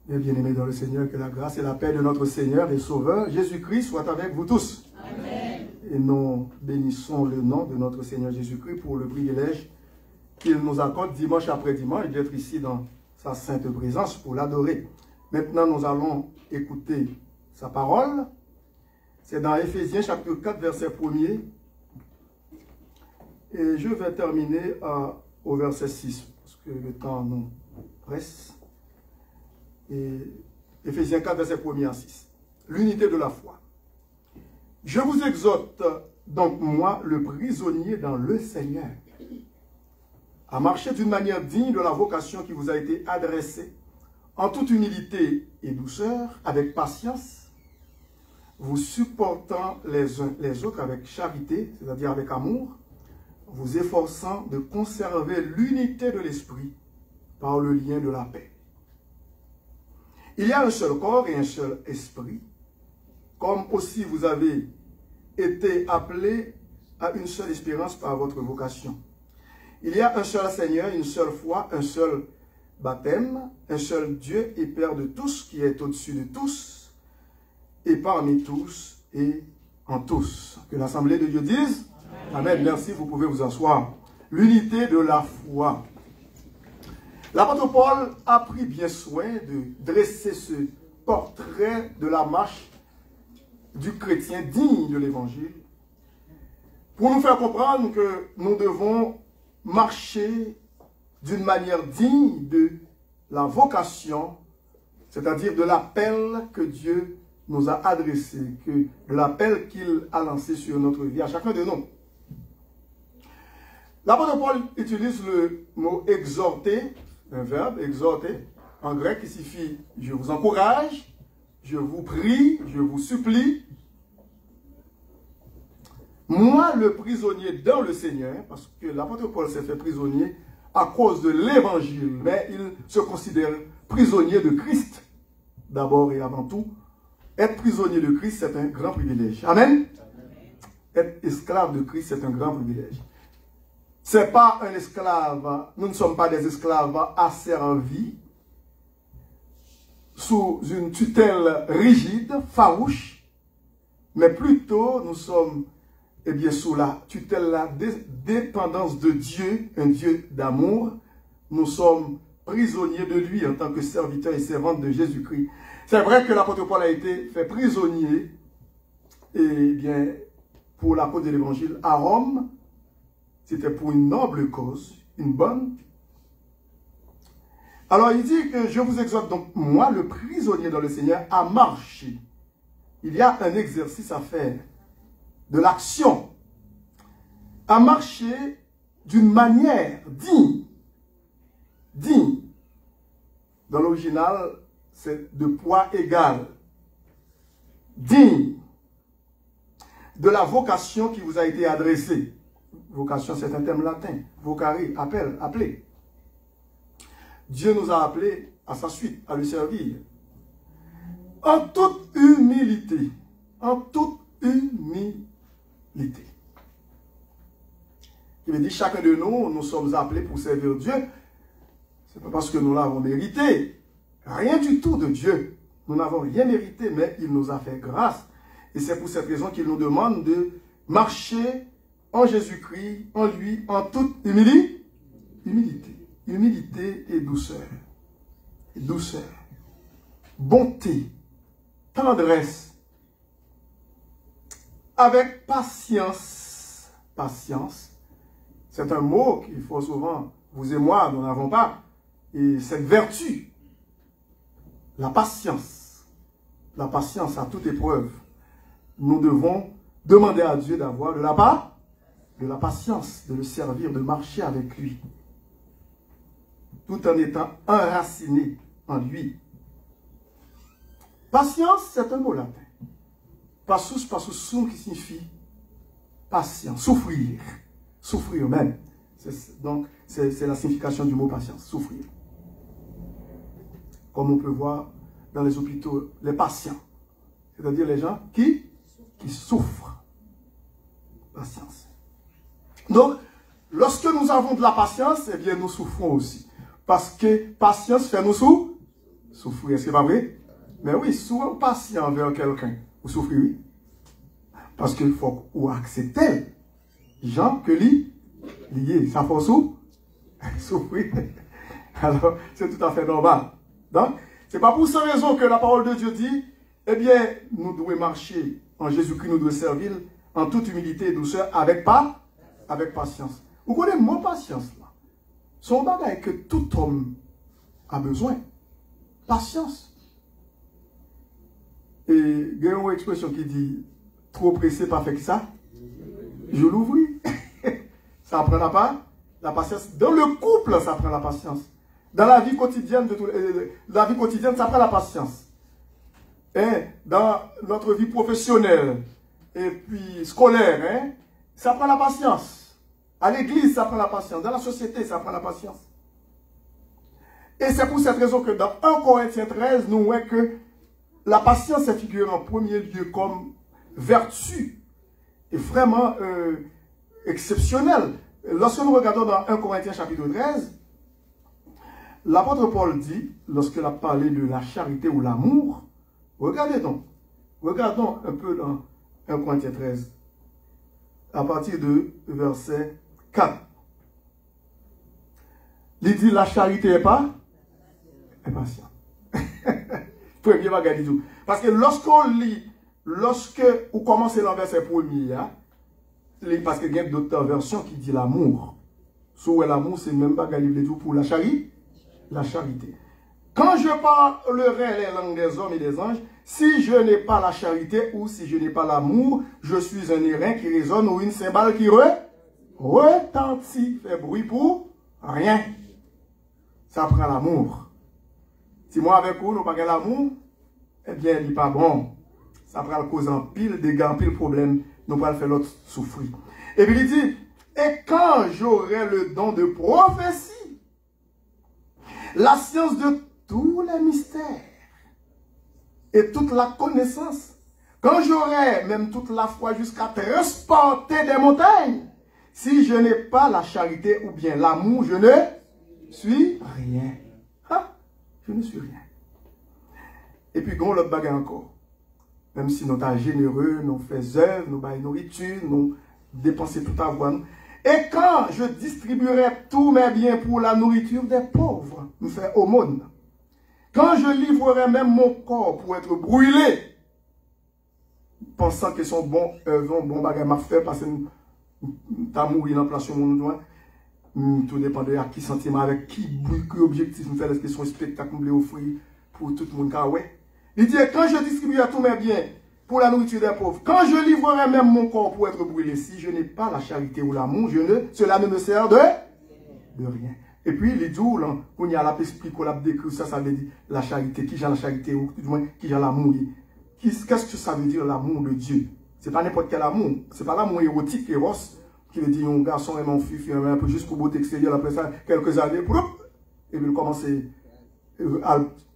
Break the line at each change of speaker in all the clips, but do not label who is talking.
Mes bien-aimés dans le Seigneur, que la grâce et la paix de notre Seigneur et Sauveur Jésus-Christ soient avec vous tous.
Amen.
Et nous bénissons le nom de notre Seigneur Jésus-Christ pour le privilège qu'il nous accorde dimanche après dimanche d'être ici dans sa sainte présence pour l'adorer. Maintenant, nous allons écouter sa parole. C'est dans Éphésiens chapitre 4, verset 1er. Et je vais terminer au verset 6, parce que le temps nous presse. Et Éphésiens 4, verset 1er à 6. L'unité de la foi. Je vous exhorte donc, moi, le prisonnier dans le Seigneur, à marcher d'une manière digne de la vocation qui vous a été adressée, en toute humilité et douceur, avec patience, vous supportant les uns les autres avec charité, c'est-à-dire avec amour, vous efforçant de conserver l'unité de l'esprit par le lien de la paix. Il y a un seul corps et un seul esprit, comme aussi vous avez été appelés à une seule espérance par votre vocation. Il y a un seul Seigneur, une seule foi, un seul baptême, un seul Dieu et Père de tous, qui est au-dessus de tous, et parmi tous et en tous. Que l'Assemblée de Dieu dise Amen. Amen. Merci, vous pouvez vous asseoir. L'unité de la foi. L'apôtre Paul a pris bien soin de dresser ce portrait de la marche du chrétien digne de l'Évangile pour nous faire comprendre que nous devons marcher d'une manière digne de la vocation, c'est-à-dire de l'appel que Dieu nous a adressé, de l'appel qu'il a lancé sur notre vie, à chacun de nous. L'apôtre Paul utilise le mot exhorter, un verbe, exhorter, en grec qui signifie je vous encourage, je vous prie, je vous supplie. Moi, le prisonnier dans le Seigneur, parce que l'apôtre Paul s'est fait prisonnier à cause de l'Évangile, mais il se considère prisonnier de Christ, d'abord et avant tout. Être prisonnier de Christ, c'est un grand privilège. Amen. Être esclave de Christ, c'est un grand privilège. Ce n'est pas un esclave, nous ne sommes pas des esclaves asservis sous une tutelle rigide, farouche, mais plutôt nous sommes sous la tutelle, la dépendance de Dieu, un Dieu d'amour. Nous sommes prisonniers de lui en tant que serviteurs et servantes de Jésus-Christ. C'est vrai que l'apôtre Paul a été fait prisonnier pour la cause de l'Évangile à Rome. C'était pour une noble cause, une bonne. Alors il dit que je vous exhorte donc, moi, le prisonnier dans le Seigneur, à marcher. Il y a un exercice à faire, de l'action, à marcher d'une manière digne. Digne. Dans l'original, c'est de poids égal. Digne de la vocation qui vous a été adressée. Vocation, c'est un terme latin. Vocare, appel, appeler. Dieu nous a appelés à sa suite, à le servir. En toute humilité. En toute humilité. Il veut dire, chacun de nous, nous sommes appelés pour servir Dieu. Ce n'est pas parce que nous l'avons mérité. Rien du tout de Dieu. Nous n'avons rien mérité, mais il nous a fait grâce. Et c'est pour cette raison qu'il nous demande de marcher en Jésus-Christ, en lui, en toute humilité. Humilité et douceur. Douceur. Bonté. Tendresse. Avec patience. Patience. C'est un mot qu'il faut souvent, vous et moi, nous n'avons pas. Et cette vertu. La patience. La patience à toute épreuve. Nous devons demander à Dieu d'avoir de la patience, de le servir, de marcher avec lui, tout en étant enraciné en lui. Patience, c'est un mot latin. Passus, passusum, qui signifie patience, souffrir. Souffrir même. Donc, c'est la signification du mot patience, souffrir. Comme on peut voir dans les hôpitaux, les patients. C'est-à-dire les gens qui souffrent. Patience. Donc, lorsque nous avons de la patience, eh bien, nous souffrons aussi. Parce que patience fait nous souffrir. Est-ce que c'est pas vrai? Mais oui, souvent patient envers quelqu'un, vous souffrez, oui. Parce qu'il faut ou accepter gens que lié, ça faut souffrir. Alors, c'est tout à fait normal. Donc, c'est pas pour cette raison que la parole de Dieu dit, eh bien, nous devons marcher en Jésus-Christ, nous devons servir en toute humilité et douceur, avec patience. Vous connaissez mon patience là? Son bagage que tout homme a besoin. Patience. Et il y a une expression qui dit, trop pressé, pas fait que ça. Je l'ouvris. Ça prend la patience. Dans le couple, ça prend la patience. Dans la vie quotidienne, ça prend la patience. Et dans notre vie professionnelle et puis scolaire, hein, ça prend la patience. À l'église, ça prend la patience. Dans la société, ça prend la patience. Et c'est pour cette raison que dans 1 Corinthiens 13, nous voyons que la patience est figurée en premier lieu comme vertu et vraiment exceptionnelle. Lorsque nous regardons dans 1 Corinthiens chapitre 13, l'apôtre Paul dit, lorsqu'il a parlé de la charité ou l'amour, regardons un peu dans 1 Corinthiens 13, à partir de verset 4. Il dit la charité est pas patient. Premier bagage du tout. Parce que lorsqu'on lit, lorsque vous commencez dans le verset premier, parce qu'il y a d'autres versions qui disent l'amour. Soit l'amour, c'est même pas du tout pour la charité. La charité. Quand je parlerai les langues des hommes et des anges, si je n'ai pas la charité ou si je n'ai pas l'amour, je suis un airain qui résonne ou une cymbale qui retentit, fait bruit pour rien. Ça prend l'amour. Si moi avec vous, nous n'avons pas l'amour, eh bien, il n'est pas bon. Ça prend le cause en pile, dégâts, en pile problème, nous allons faire l'autre souffrir. Et puis il dit, et quand j'aurai le don de prophétie, la science de tous les mystères et toute la connaissance, quand j'aurai même toute la foi jusqu'à transporter des montagnes, si je n'ai pas la charité ou bien l'amour, je ne suis rien. Je ne suis rien. Et puis, quand l'autre bagarre encore, même si nous sommes généreux, nous faisons œuvre, nous baillons nourriture, nous dépensons tout à voir. Et quand je distribuerai tous mes biens pour la nourriture des pauvres, nous faisons aumône. Quand je livrerai même mon corps pour être brûlé, pensant que son bon bagage m'a fait parce que t'as mouru dans la place où nous doit. Tout dépend de qui sentiment, avec qui objectif nous fait, est-ce que son spectacle nous offrir pour tout le monde. Ouais. Il dit, quand je distribuerai tous mes biens pour la nourriture des pauvres, quand je livrerai même mon corps pour être brûlé, si je n'ai pas la charité ou l'amour, cela ne me sert de rien. Et puis, les jours, là, on y a la explique, on a décrit ça, ça veut dire la charité, qui j'ai la charité, ou du moins, qui j'ai l'amour. Qu'est-ce que ça veut dire l'amour de Dieu? C'est pas n'importe quel amour. C'est pas l'amour érotique, éros, qui veut dire un garçon et mon fils, un peu juste pour beauté extérieure, après ça, quelques années, et puis il commence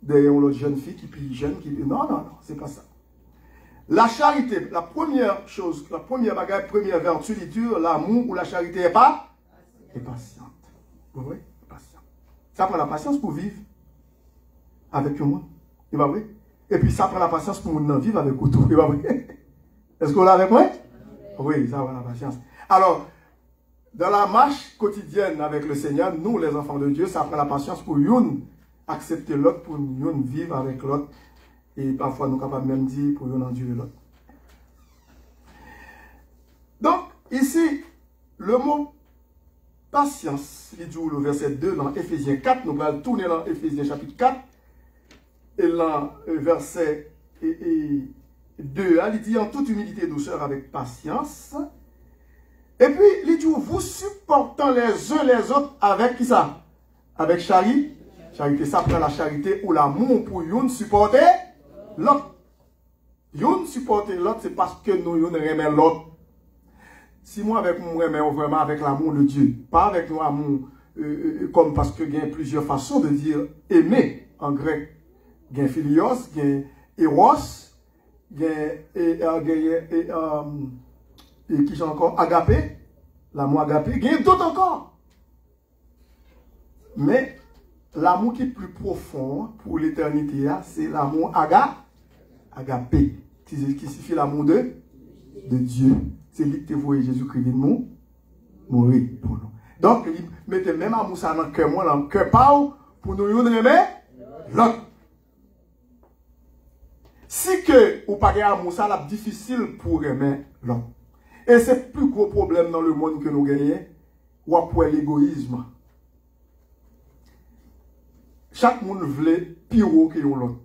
derrière l'autre jeune fille qui puis jeune, qui dit non, c'est pas ça. La charité, la première chose, la première bagarre, première vertu, l'amour ou la charité est patiente. Vous voyez? Patiente. Ça prend la patience pour vivre avec le monde. Il va vrai? Et puis ça prend la patience pour vivre avec vous tout. Il va vrai? Est-ce qu'on l'a avec moi? Oui, ça prend la patience. Alors, dans la marche quotidienne avec le Seigneur, nous, les enfants de Dieu, ça prend la patience pour nous accepter l'autre, pour nous vivre avec l'autre. Et parfois, nous sommes capables même de dire pour nous endurer l'autre. Donc, ici, le mot patience, il dit le verset 2 dans Éphésiens 4, nous allons tourner dans Éphésiens chapitre 4, et là, verset 2, il dit en toute humilité et douceur avec patience. Et puis, il dit, vous supportant les uns les autres avec qui ça? Avec charité. Charité, ça prend la charité ou l'amour pour nous supporter l'autre. Nous supporter l'autre, c'est parce que nous aimons l'autre. Si moi, avec moi, on vraiment avec l'amour de Dieu, pas avec l'amour, comme parce qu'il y a plusieurs façons de dire aimer en grec. Il y a philios, il y a eros, il y a et qui j'ai encore agapé, l'amour agapé, il y a d'autres encore. Mais l'amour qui est plus profond pour l'éternité, c'est l'amour agapé, qui signifie l'amour de Dieu. C'est lui qui voyé Jésus-Christ mourir pour nous. Donc, il mettait même amour ça dans le cœur, moi, dans le cœur, pour nous aimer l'autre. Si que ou pas amour ça, c'est difficile pour aimer l'autre. Et c'est le plus gros problème dans le monde que nous gagnons, ou après l'égoïsme. Chaque monde veut pire que l'autre.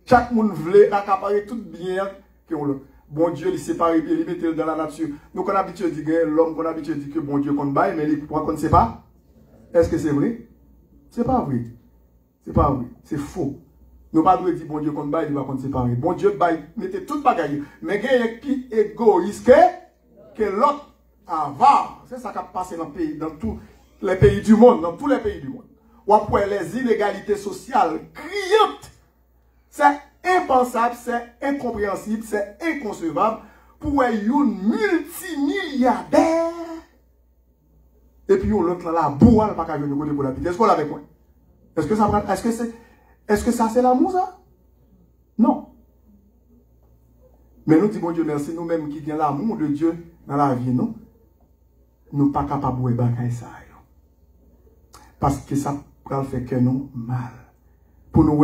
Chaque monde veut accaparer tout bien que l'autre. Bon Dieu, il sépare, il met dans la nature. Nous, qu'on a habitué à dire l'homme, qu'on a habitué à dire que bon Dieu compte bail, mais il ne sait pas. Est-ce que c'est vrai? C'est pas vrai. C'est pas vrai. C'est faux. Nous pas dire bon Dieu compte bail, il va compte séparer. Bon Dieu bail, mettez tout bagaille. Mais il y a qui égoïste que l'autre avare. C'est ça qui a passé dans tous les pays du monde, dans tous les pays du monde. Ou après les inégalités sociales criantes. C'est impensable, c'est incompréhensible, c'est inconcevable pour un multimilliardaire et puis l'autre là, bourre, pas qu'à venir pour la vie. Est-ce qu'on l'a avec moi? Est-ce que ça c'est l'amour ça? Non. Mais nous disons bon Dieu merci, nous-mêmes qui avons l'amour de Dieu dans la vie, nous ne pas capables de faire ça. Parce que ça fait que nous mal. Pour nous,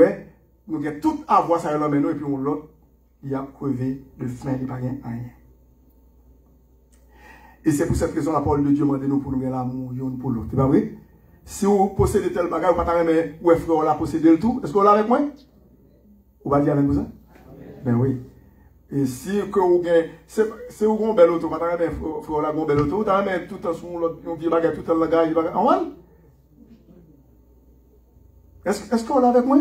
nous avons tout à voir ça dans nous et puis l'autre, il a crevé de faim, il n'y a rien. Et c'est pour cette raison la parole de Dieu m'a dit nous pour nous avoir l'amour pour l'autre. C'est pas vrai? Si vous possédez tel bagage, vous ne pouvez pas mais ouais frère, la posséder le tout. Est-ce que vous l'avez avec moi? Vous va dire avec vous ça? Ben oui. Et si que vous avez c'est vous bel auto, vous n'avez pas frère la belle auto, vous avez tout en son l'autre, on dit bagage tout en langage, en mal? Est-ce que vous l'avez avec moi?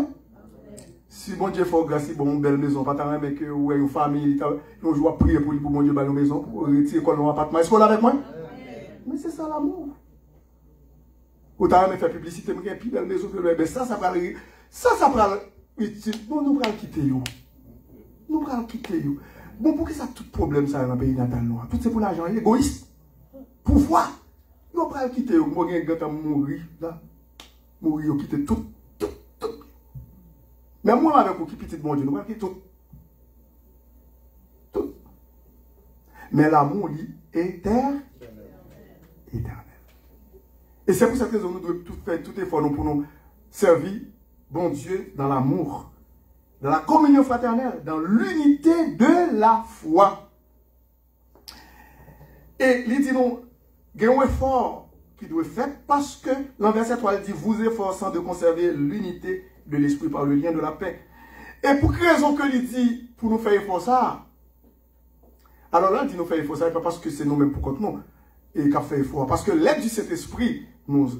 Si bon Dieu fait grâce, bon, une belle maison, pas tant mais que ou une famille, on joue à prier pour bon Dieu une maison, pour retirer quoi dans appartement. Est-ce qu'on l'a avec moi? Mais c'est ça l'amour. Ou t'as même fait publicité, mais une plus belle maison que le ça va aller. Ça va utile. Bon, nous allons quitter you. Nous allons quitter you. Bon, pour que ça tout problème ça dans le pays natal noir? Tout c'est pour l'argent, égoïste. Pouvoir. Nous allons quitter you. Moi, j'ai un mourir là. Mourir, quitter tout. Mais moi, avec vous qui petit bon Dieu, nous allons quitter tout. Tout. Mais l'amour, lui, est éternel. Et c'est pour cette raison que nous devons tout faire, tout effort pour nous servir bon Dieu dans l'amour, dans la communion fraternelle, dans l'unité de la foi. Et il dit nous, il y a un effort qui doit être fait parce que dans verset 3, il dit vous efforçant de conserver l'unité de l'esprit par le lien de la paix. Et pour quelle raison que il dit pour nous faire effort ça? Alors là, il dit nous faire effort ça, pas parce que c'est nous-mêmes pour contre nous et qu'a fait effort. Parce que l'aide du Saint-Esprit nous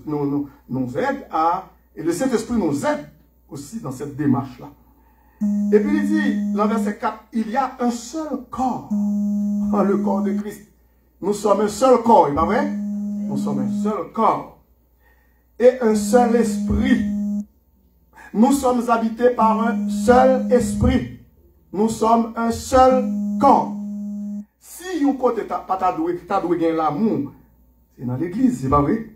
aide à, et le Saint-Esprit nous aide aussi dans cette démarche-là. Et puis il dit, dans verset 4, il y a un seul corps, le corps de Christ. Nous sommes un seul corps, il pas vrai? Nous sommes un seul corps et un seul esprit. Nous sommes habités par un seul esprit. Nous sommes un seul corps. Si vous côté pas doué gagner l'amour, c'est dans l'église, c'est pas vrai?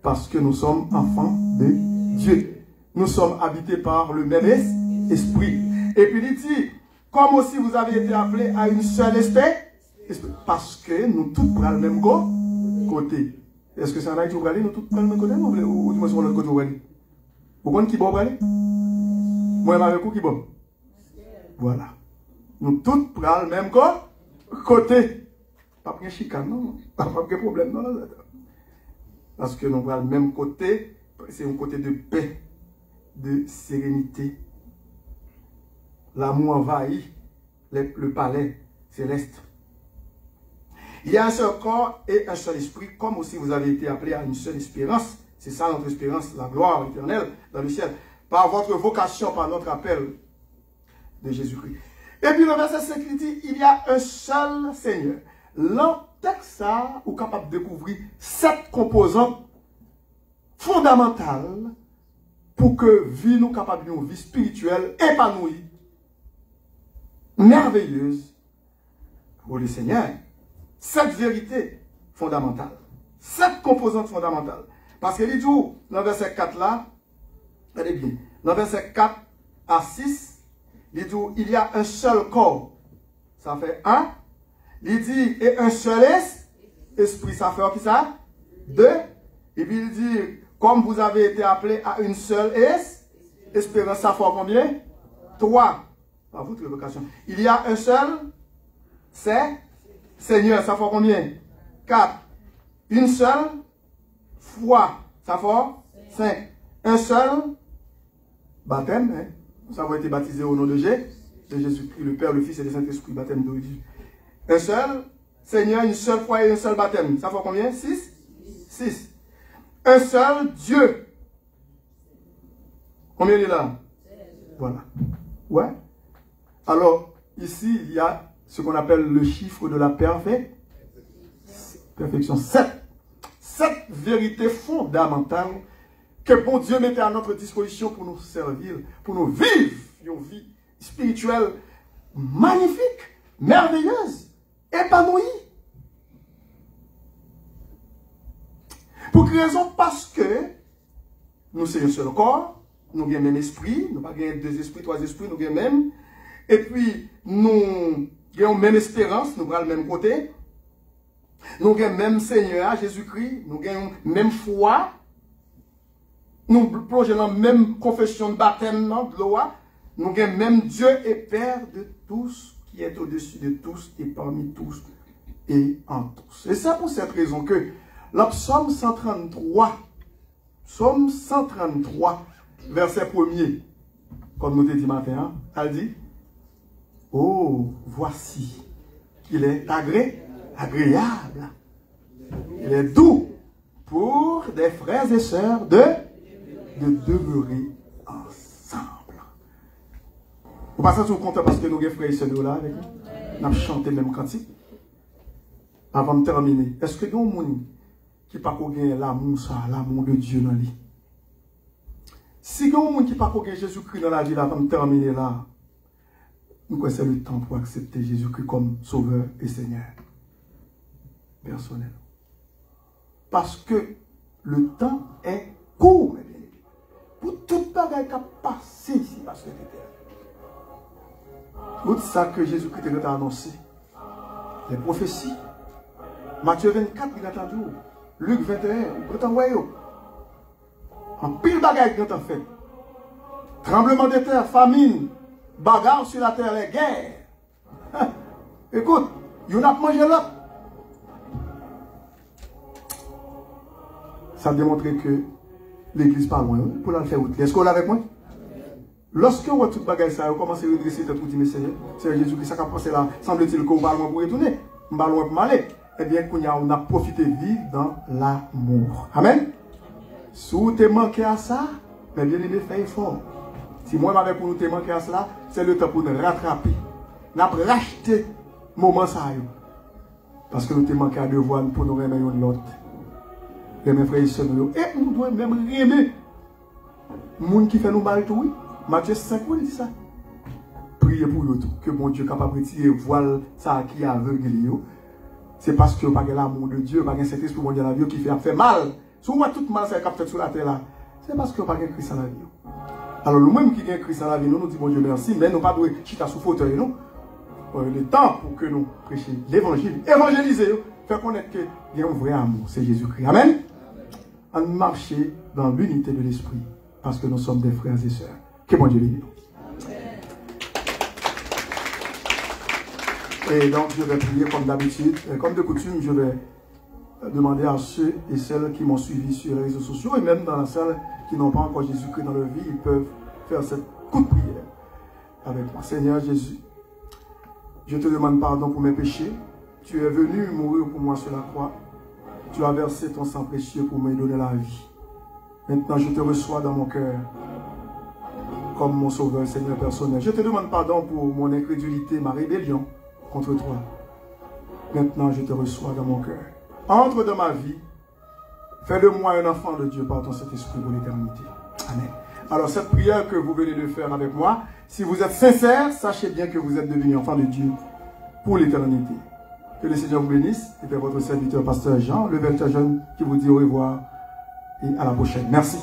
Parce que nous sommes enfants de Dieu. Nous sommes habités par le même esprit. Et puis il dit, comme aussi vous avez été appelés à une seule esprit, parce que nous tous prenons le même côté. Est-ce que c'est en Haïti où nous tous prenons le même côté ou du moins sur l'autre côté où aller? Vous comprenez qui bon aller? Moi, avec vous qui bon? Voilà. Nous tous prenons le même côté. Pas de chicane, non. Pas de problème, non. Parce que nous prenons le même côté. C'est un côté de paix, de sérénité. L'amour envahit le palais céleste. Il y a un seul corps et un seul esprit, comme aussi vous avez été appelés à une seule espérance. C'est ça notre espérance, la gloire éternelle dans le ciel. Par votre vocation, par notre appel de Jésus-Christ. Et puis le verset 5, il dit, il y a un seul Seigneur. Dans le texte, ça, vous êtes capable de découvrir 7 composantes fondamentales pour que vie nous capable d'une vie spirituelle épanouie, merveilleuse pour le Seigneur. 7 vérités fondamentales. 7 composantes fondamentales. Parce qu'il dit tout, dans le verset 4 là, Regardez bien. Dans verset 4 à 6, il dit il y a un seul corps. Ça fait 1. Il dit et un seul esprit. Ça fait qui ça? 2. Et puis il dit comme vous avez été appelés à une seule espérance, ça fait combien? 3. Pas votre vocation. Il y a un seul Seigneur, ça fait combien? 4. Une seule foi, ça fait 5. Un seul baptême, hein? Nous avons été baptisés au nom de Jésus-Christ, le Père, le Fils et le Saint-Esprit, baptême de Jésus. Un seul Seigneur, une seule foi et un seul baptême. Ça fait combien? 6. 6. Un seul Dieu. Combien il est là? Voilà. Ouais. Alors, ici, il y a ce qu'on appelle le chiffre de la perfection. 7. 7 vérités fondamentales que bon Dieu mettait à notre disposition pour nous servir, pour nous vivre une vie spirituelle magnifique, merveilleuse, épanouie. Pour quelle raison? Parce que nous sommes un seul corps, nous avons le même esprit, nous n'avons pas 2 esprits, 3 esprits, nous avons le même. Et puis, nous avons la même espérance, nous avons le même côté. Nous avons le même Seigneur, Jésus-Christ, nous avons la même foi. Nous plongeons dans la même confession de baptême, de loi. Nous avons le même Dieu et Père de tous, qui est au-dessus de tous et parmi tous et en tous. Et c'est pour cette raison que le psaume 133, verset 1er, comme nous l'avons dit matin, elle dit, oh, voici qu'il est agréable. Il est doux pour des frères et sœurs de demeurer ensemble. Vous passez tout content parce que nous avons frères et sœurs là avec nous. Nous avons chanté le même cantique. Avant de terminer, est-ce que nous avons monde qui n'a pas l'amour de Dieu dans lui? Si vous avez monde qui n'a pas Jésus-Christ dans la vie, avant de terminer là, nous connaissons le temps pour accepter Jésus-Christ comme Sauveur et Seigneur. Personnel. Parce que le temps est court, mes bien-aimés. Pour tout bagage qui a passé ici, parce que tout ça que Jésus-Christ a annoncé. Les prophéties. Matthieu 24, il a entendu. Luc 21, il a entendu. En pile bagage qui a fait. Tremblement de terre, famine, bagarre sur la terre, les guerres. Écoute, il y en a mangé l'autre. Ça a démontré que l'église pas loin pour la faire utile. Est-ce qu'on est avec moi? Lorsque vous avez tout bagage ça, vous commencez à redresser tout dit, mais c'est Jésus-Christ, ça a passé là, semble-t-il qu'on va loin pour retourner, on va loin pour m'aller. Eh bien, on a profité de vivre dans l'amour. Amen. Si vous te manqué à ça, mais bien aimé, faites effort. Si moi, pour nous te manqué à cela, c'est le temps pour nous rattraper. Nous avons racheté le moment ça. Parce que nous te manqué à devoir pour nous remettre l'autre. Et mes frères et sœurs, et nous devons même aimer les gens qui fait nous mal tout, oui. Matthieu 5, il dit ça. Priez pour eux tout, que mon Dieu est capable de tirer voile ça qui est aveugle. C'est parce que vous n'avez pas l'amour de Dieu, pas cet esprit mondial dans la vie qui fait mal. Si vous voyez tout mal, c'est fait sur la terre là. C'est parce que vous n'avez pas Christ dans la vie. Alors nous-mêmes qui avons Christ dans la vie, nous disons bon Dieu merci, mais nous ne pouvons pas chiter sous fauteuil, non. Il est temps pour que nous prêchions l'évangile, évangéliser, faire connaître qu'il y a un vrai amour, c'est Jésus-Christ. Amen. On marche dans l'unité de l'esprit, parce que nous sommes des frères et sœurs. Que mon Dieu bénisse. Et donc je vais prier comme d'habitude, comme de coutume, je vais demander à ceux et celles qui m'ont suivi sur les réseaux sociaux, et même dans la salle qui n'ont pas encore Jésus-Christ dans leur vie, ils peuvent faire cette courte prière avec moi. Seigneur Jésus, je te demande pardon pour mes péchés. Tu es venu mourir pour moi sur la croix. Tu as versé ton sang précieux pour me donner la vie. Maintenant, je te reçois dans mon cœur comme mon sauveur, Seigneur personnel. Je te demande pardon pour mon incrédulité, ma rébellion contre toi. Maintenant, je te reçois dans mon cœur. Entre dans ma vie. Fais de moi un enfant de Dieu par ton Saint-Esprit pour l'éternité. Amen. Alors, cette prière que vous venez de faire avec moi, si vous êtes sincère, sachez bien que vous êtes devenu enfant de Dieu pour l'éternité. Que le Seigneur vous bénisse. C'était votre serviteur, pasteur Jean, le verteur jeune, qui vous dit au revoir et à la prochaine. Merci.